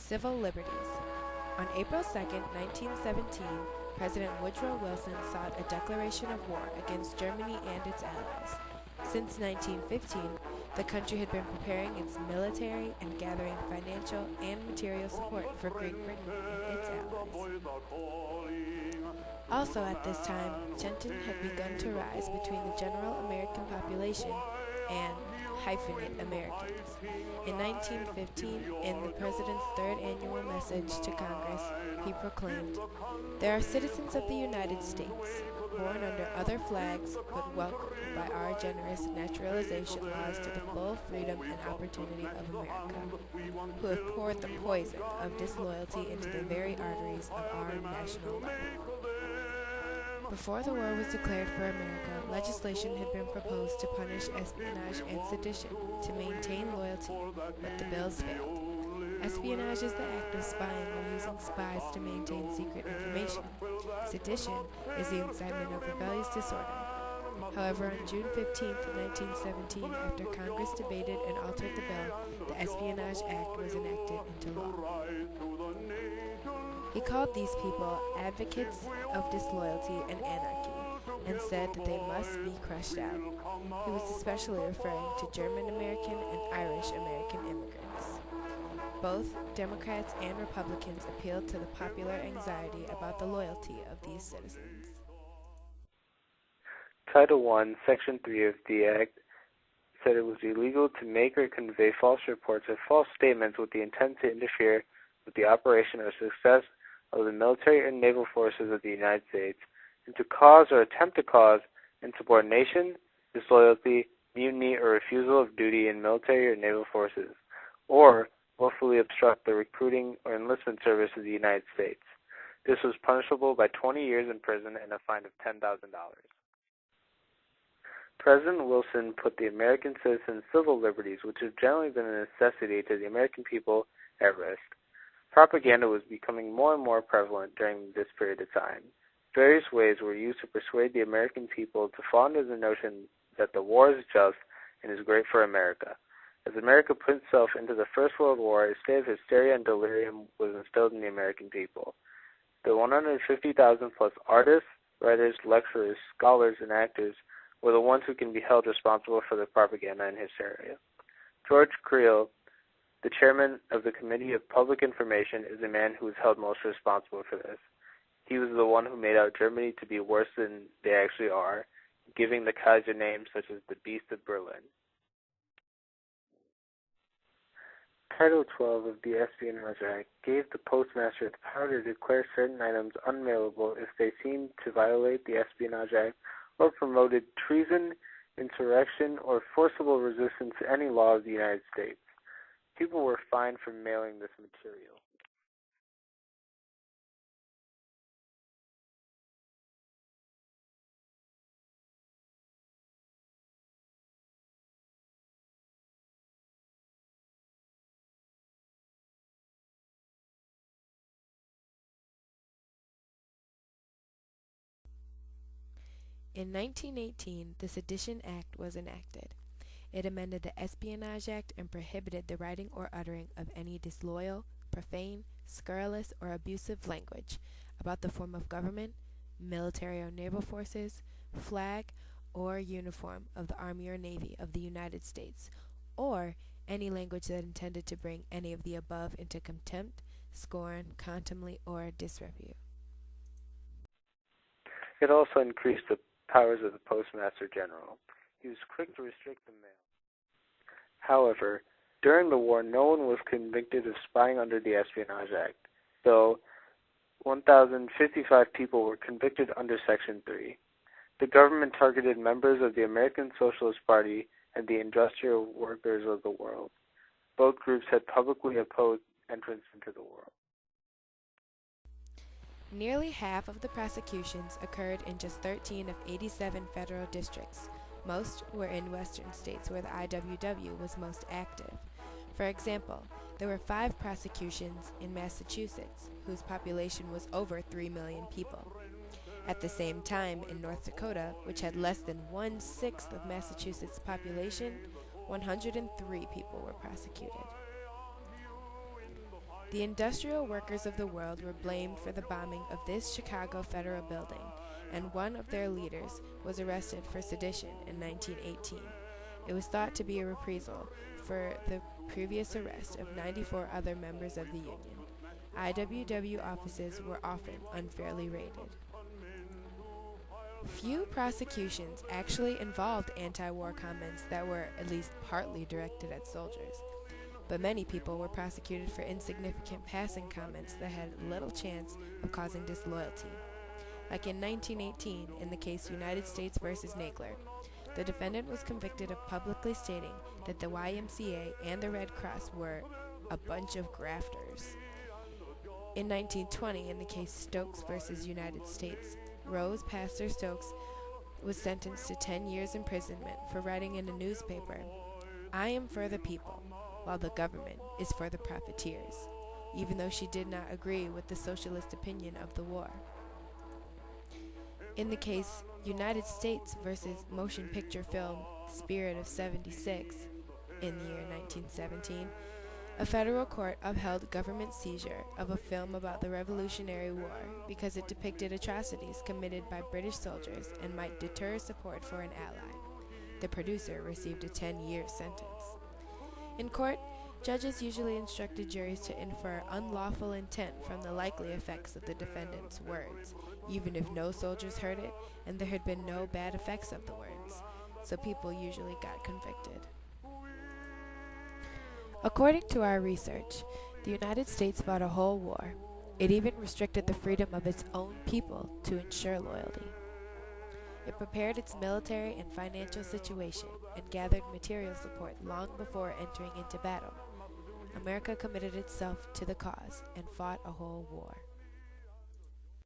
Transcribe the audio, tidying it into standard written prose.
Civil liberties. On April 2, 1917, President Woodrow Wilson sought a declaration of war against Germany and its allies. Since 1915, the country had been preparing its military and gathering financial and material support for Great Britain and its allies. Also at this time, tension had begun to rise between the general American population and hyphenate Americans. In 1915, in the President's third annual message to Congress, he proclaimed, "There are citizens of the United States, born under other flags but welcomed by our generous naturalization laws to the full freedom and opportunity of America, who have poured the poison of disloyalty into the very arteries of our national life." Before the war was declared for America, legislation had been proposed to punish espionage and sedition, to maintain loyalty, but the bills failed. Espionage is the act of spying or using spies to maintain secret information. Sedition is the incitement of rebellious disorder. However, on June 15, 1917, after Congress debated and altered the bill, the Espionage Act was enacted into law. He called these people advocates of disloyalty and anarchy, and said that they must be crushed out. He was especially referring to German American and Irish American immigrants. Both Democrats and Republicans appealed to the popular anxiety about the loyalty of these citizens. Title I, Section 3 of the Act said it was illegal to make or convey false reports or false statements with the intent to interfere with the operation or success of the military and naval forces of the United States, and to cause or attempt to cause insubordination, disloyalty, mutiny, or refusal of duty in military or naval forces, or willfully obstruct the recruiting or enlistment service of the United States. This was punishable by 20 years in prison and a fine of $10,000. President Wilson put the American citizens' civil liberties, which have generally been a necessity to the American people, at risk. Propaganda was becoming more and more prevalent during this period of time. Various ways were used to persuade the American people to fall under the notion that the war is just and is great for America. As America put itself into the First World War, a state of hysteria and delirium was instilled in the American people. The 150,000 plus artists, writers, lecturers, scholars, and actors were the ones who can be held responsible for the propaganda and hysteria. George Creel, the chairman of the Committee of Public Information, is the man who is held most responsible for this. He was the one who made out Germany to be worse than they actually are, giving the Kaiser names such as the Beast of Berlin. Title 12 of the Espionage Act gave the postmaster the power to declare certain items unmailable if they seemed to violate the Espionage Act or promoted treason, insurrection, or forcible resistance to any law of the United States. People were fined for mailing this material. In 1918, the Sedition Act was enacted. It amended the Espionage Act and prohibited the writing or uttering of any disloyal, profane, scurrilous, or abusive language about the form of government, military or naval forces, flag, or uniform of the Army or Navy of the United States, or any language that intended to bring any of the above into contempt, scorn, contumely, or disrepute. It also increased the powers of the Postmaster General. He was quick to restrict the mail. However, during the war, no one was convicted of spying under the Espionage Act, though 1,055 people were convicted under Section 3. The government targeted members of the American Socialist Party and the industrial workers of the world. Both groups had publicly opposed entrance into the war. Nearly half of the prosecutions occurred in just 13 of 87 federal districts. Most were in western states where the IWW was most active. For example, there were 5 prosecutions in Massachusetts, whose population was over 3 million people. At the same time, in North Dakota, which had less than 1/6 of Massachusetts' population, 103 people were prosecuted. The industrial workers of the world were blamed for the bombing of this Chicago Federal building, and one of their leaders was arrested for sedition in 1918. It was thought to be a reprisal for the previous arrest of 94 other members of the Union. IWW offices were often unfairly raided. Few prosecutions actually involved anti-war comments that were at least partly directed at soldiers, but many people were prosecuted for insignificant passing comments that had little chance of causing disloyalty. Like in 1918, in the case United States versus Nagler, the defendant was convicted of publicly stating that the YMCA and the Red Cross were a bunch of grafters. In 1920, in the case Stokes versus United States, Rose Pastor Stokes was sentenced to 10 years imprisonment for writing in a newspaper, "I am for the people, while the government is for the profiteers," even though she did not agree with the socialist opinion of the war. In the case United States versus motion picture film Spirit of 76, in the year 1917, a federal court upheld government seizure of a film about the Revolutionary War because it depicted atrocities committed by British soldiers and might deter support for an ally. The producer received a 10-year sentence. In court, judges usually instructed juries to infer unlawful intent from the likely effects of the defendant's words, even if no soldiers heard it and there had been no bad effects of the words, so people usually got convicted. According to our research, the United States fought a whole war. It even restricted the freedom of its own people to ensure loyalty. It prepared its military and financial situation and gathered material support long before entering into battle. America committed itself to the cause and fought a whole war.